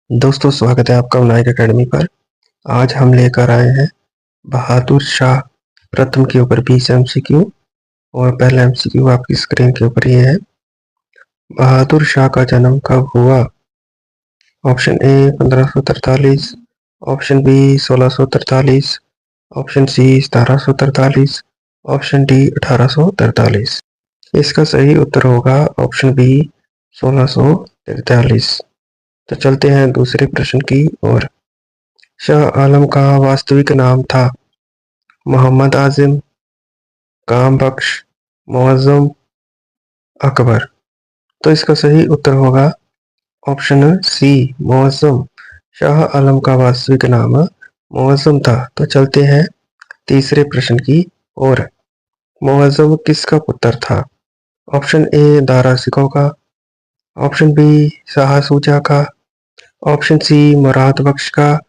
दोस्तों, स्वागत है आपका नाइक अकेडमी पर। आज हम लेकर आए हैं बहादुर शाह प्रथम के ऊपर 20 एमसीक्यू। और पहला एमसीक्यू आपकी स्क्रीन के ऊपर ये है। बहादुर शाह का जन्म कब हुआ? Option A 1543, option B 1643, option C 1743, option D 1843। इसका सही उत्तर होगा ऑप्शन बी 1643। तो चलते हैं दूसरे प्रश्न की ओर। शाह आलम का वास्तविक नाम था मोहम्मद आजिम, काम बख्श, मुअज्जम, अकबर। तो इसका सही उत्तर होगा ऑप्शन सी मुअज्जम। शाह आलम का वास्तविक नाम मुअज्जम था। तो चलते हैं तीसरे प्रश्न की ओर। मुअज्जम किसका पुत्र था? ऑप्शन ए दारा सिकों का, ऑप्शन बी शाह सूजा का, ऑप्शन सी मुराद बख्श का,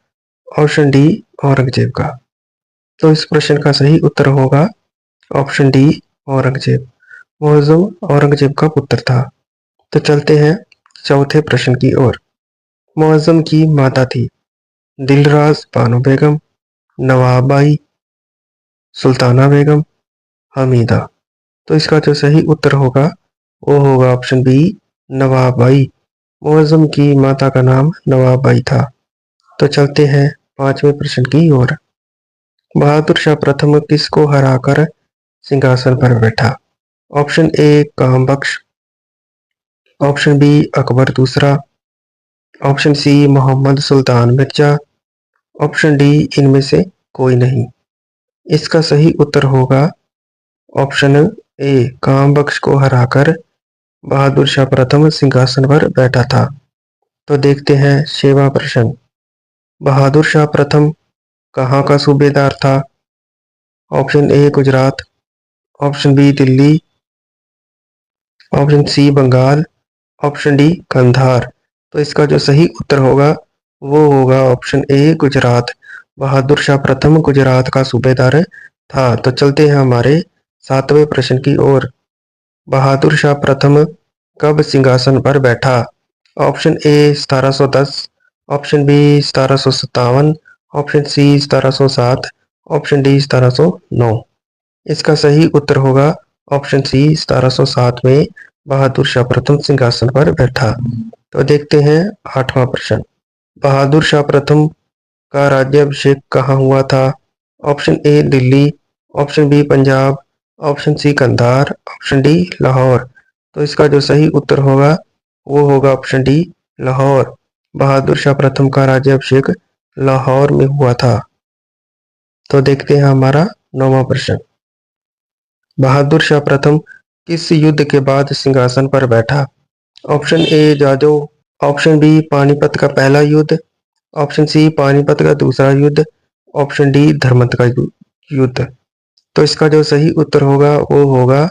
ऑप्शन डी औरंगजेब का। तो इस प्रश्न का सही उत्तर होगा ऑप्शन डी औरंगजेब। मुअज्जम औरंगजेब का पुत्र था। तो चलते हैं चौथे प्रश्न की ओर। मुअज्जम की माता थी दिलराज बानो बेगम, नवाबाई, सुल्ताना बेगम, हमीदा। तो इसका जो सही उत्तर होगा वो होगा ऑप्शन बी नवाबाई। मुअज्जम की माता का नाम नवाबाई था। तो चलते हैं पांचवें प्रश्न की ओर। बहादुर शाह प्रथम किसको हराकर सिंहासन पर बैठा? ऑप्शन ए काम बख्श, ऑप्शन बी अकबर दूसरा, ऑप्शन सी मोहम्मद सुल्तान मिर्जा, ऑप्शन डी इनमें से कोई नहीं। इसका सही उत्तर होगा ऑप्शन ए काम बख्श को हराकर बहादुर शाह प्रथम सिंहासन पर बैठा था। तो देखते हैं छठवां प्रश्न। बहादुर शाह प्रथम कहाँ का सूबेदार था? Option A Gujarat, option B Delhi, option C Bengal, option D Kandahar. तो इसका जो सही उत्तर होगा वो होगा ऑप्शन ए गुजरात। बहादुर शाह प्रथम गुजरात का सूबेदार था। तो चलते हैं हमारे सातवें प्रश्न की ओर। बहादुर शाह प्रथम कब सिंहासन पर बैठा? Option A 1710, option B 1757, option C 1707, option D 1709। इसका सही उत्तर होगा ऑप्शन सी 1707 में बहादुर शाह प्रथम सिंहासन पर बैठा। तो देखते हैं आठवां प्रश्न। बहादुर शाह प्रथम का राज्याभिषेक कहाँ हुआ था? Option A Delhi, option B Punjab, option C Kandahar, option D Lahore. तो इसका जो सही उत्तर होगा वो होगा ऑप्शन डी लाहौर। बहादुर शाह प्रथम का राज्याभिषेक लाहौर में हुआ था। तो देखते हैं हमारा नौवां प्रश्न। बहादुर शाह प्रथम किस युद्ध के बाद सिंहासन पर बैठा? Option A Jajau, option B Panipat का पहला युद्ध, ऑप्शन सी पानीपत का दूसरा युद्ध, ऑप्शन डी धर्मत का युद्ध। तो इसका जो सही उत्तर होगा वो होगा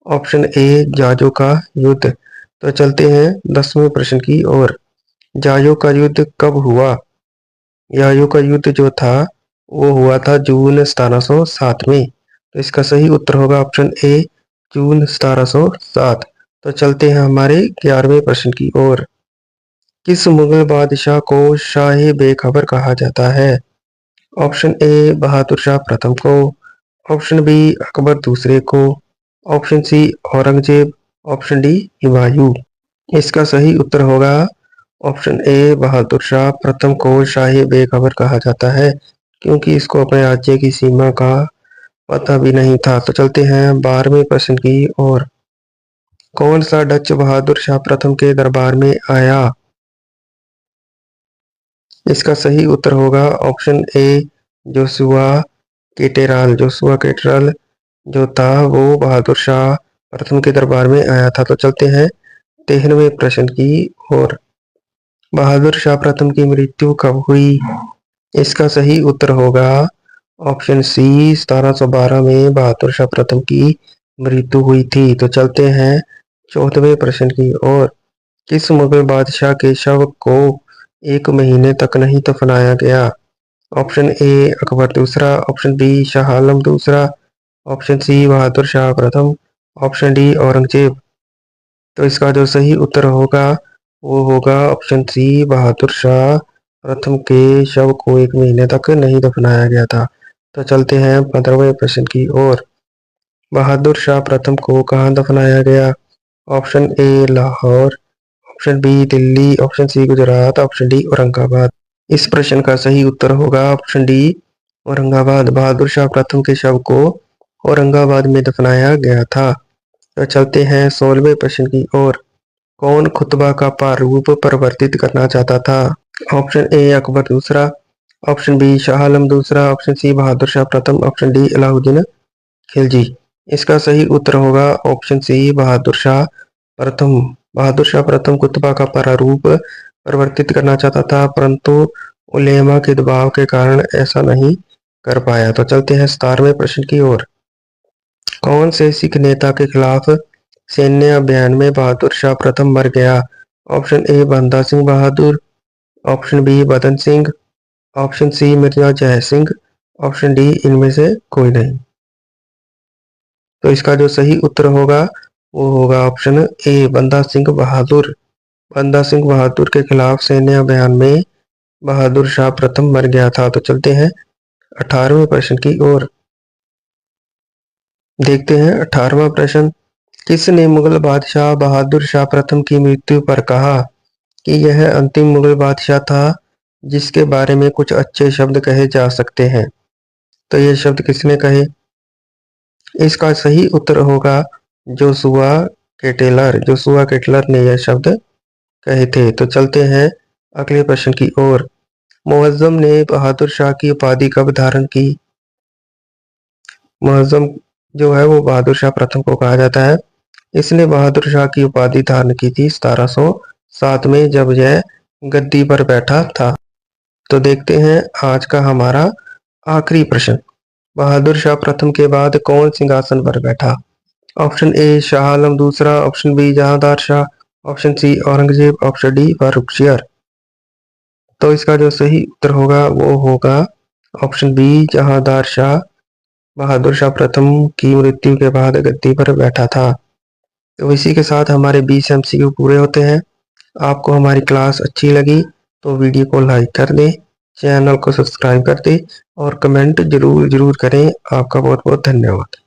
ऑप्शन ए जाजो का युद्ध। तो चलते हैं 10वें प्रश्न की ओर। जाजो का युद्ध कब हुआ? जाजो का युद्ध जो था वो हुआ था जून 1707 में। तो इसका सही उत्तर होगा ऑप्शन ए जून 1707। तो चलते हैं हमारे 11वें प्रश्न की ओर। किस मुगल बादशाह को शाह बेखबर कहा जाता है? ऑप्शन ए बहादुर शाह प्रथम को, ऑप्शन बी अकबर दूसरे को, option C Aurangzeb, option D Humayun. इसका सही उत्तर होगा ऑप्शन ए बहादुर शाह प्रथम को शाह बेखबर कहा जाता है, क्योंकि इसको अपने राज्य की सीमा का पता भी नहीं था। तो चलते हैं 12वें प्रश्न की ओर। कौन सा डच बहादुर शाह प्रथम के दरबार में आया? इसका सही उत्तर होगा ऑप्शन ए जोशुआ केटेराल। जोशुआ केटेराल जो था वो बहादुर शाह प्रथम के दरबार में आया था। तो चलते हैं 13वें प्रश्न की ओर। बहादुर शाह प्रथम की मृत्यु कब हुई? इसका सही उत्तर होगा ऑप्शन सी 1712 में बहादुर शाह प्रथम की मृत्यु हुई थी। तो चलते हैं 14वें प्रश्न की ओर। किस मुगल बादशाह के शव को 1 महीने तक नहीं दफनाया गया? ऑप्शन ए अकबर दूसरा, ऑप्शन बी शाह आलम दूसरा, ऑप्शन सी बहादुर शाह प्रथम, ऑप्शन डी औरंगजेब। तो इसका जो सही उत्तर होगा वो होगा ऑप्शन सी बहादुर शाह प्रथम के शव को 1 महीने तक नहीं दफनाया गया था। तो चलते हैं 15वें प्रश्न की ओर। बहादुर शाह प्रथम को कहाँ दफनाया गया? Option A Lahore, option B Delhi, option C Gujarat, option D Aurangabad. इस प्रश्न का सही उत्तर होगा ऑप्शन डी औरंगाबाद। बहादुर शाह प्रथम के शव को औरंगाबाद में दफनाया गया था। तो चलते हैं 16वें प्रश्न की ओर। कौन खुतबा का प्रारूप परिवर्तित करना चाहता था? ऑप्शन ए अकबर दूसरा, ऑप्शन बी शाह आलम दूसरा, ऑप्शन सी बहादुर शाह प्रथम, ऑप्शन डी अलाउद्दीन खिलजी। इसका सही उत्तर होगा ऑप्शन सी बहादुर शाह प्रथम। बहादुर शाह प्रथम खुतबा का प्रारूप परिवर्तित करना चाहता था, परंतु उलेमा के दबाव के कारण ऐसा नहीं कर पाया। तो चलते हैं 17वें प्रश्न की ओर। कौन से सिख नेता के खिलाफ सैन्य अभियान में बहादुर शाह प्रथम मर गया? ऑप्शन ए बंदा सिंह बहादुर, ऑप्शन बी बदन सिंह, ऑप्शन सी मिर्जा जय सिंह, ऑप्शन डी इनमें से कोई नहीं। तो इसका जो सही उत्तर होगा वो होगा ऑप्शन ए बंदा सिंह बहादुर। बंदा सिंह बहादुर के खिलाफ सैन्य अभियान में बहादुर शाह प्रथम मर गया था। तो चलते हैं 18वें प्रश्न की ओर। देखते हैं 18वां प्रश्न। किसने मुगल बादशाह बहादुर शाह प्रथम की मृत्यु पर कहा कि यह अंतिम मुगल बादशाह था जिसके बारे में कुछ अच्छे शब्द कहे जा सकते हैं? तो ये शब्द किसने कहे? इसका सही उत्तर होगा जोशुआ केटेलर। जोशुआ केटेलर ने यह शब्द कहे थे। तो चलते हैं अगले प्रश्न की ओर। मुअज्जम ने बहादुर शाह की उपाधि कब धारण की? मुअज्जम जो है वो बहादुर शाह प्रथम को कहा जाता है। इसने बहादुर शाह की उपाधि धारण की थी 1707 में, जब यह गद्दी पर बैठा था। तो देखते हैं आज का हमारा आखिरी प्रश्न। बहादुर शाह प्रथम के बाद कौन सिंहासन पर बैठा? ऑप्शन ए शाह आलम दूसरा, option B Jahandar Shah, option C Aurangzeb, option D Farrukhsiyar. तो इसका जो सही उत्तर होगा वो होगा ऑप्शन बी जहांदार शाह। बहादुर शाह प्रथम की मृत्यु के बाद गद्दी पर बैठा था। तो इसी के साथ हमारे 20 MCQ पूरे होते हैं। आपको हमारी क्लास अच्छी लगी तो वीडियो को लाइक कर दें, चैनल को सब्सक्राइब कर दें और कमेंट जरूर करें। आपका बहुत बहुत धन्यवाद।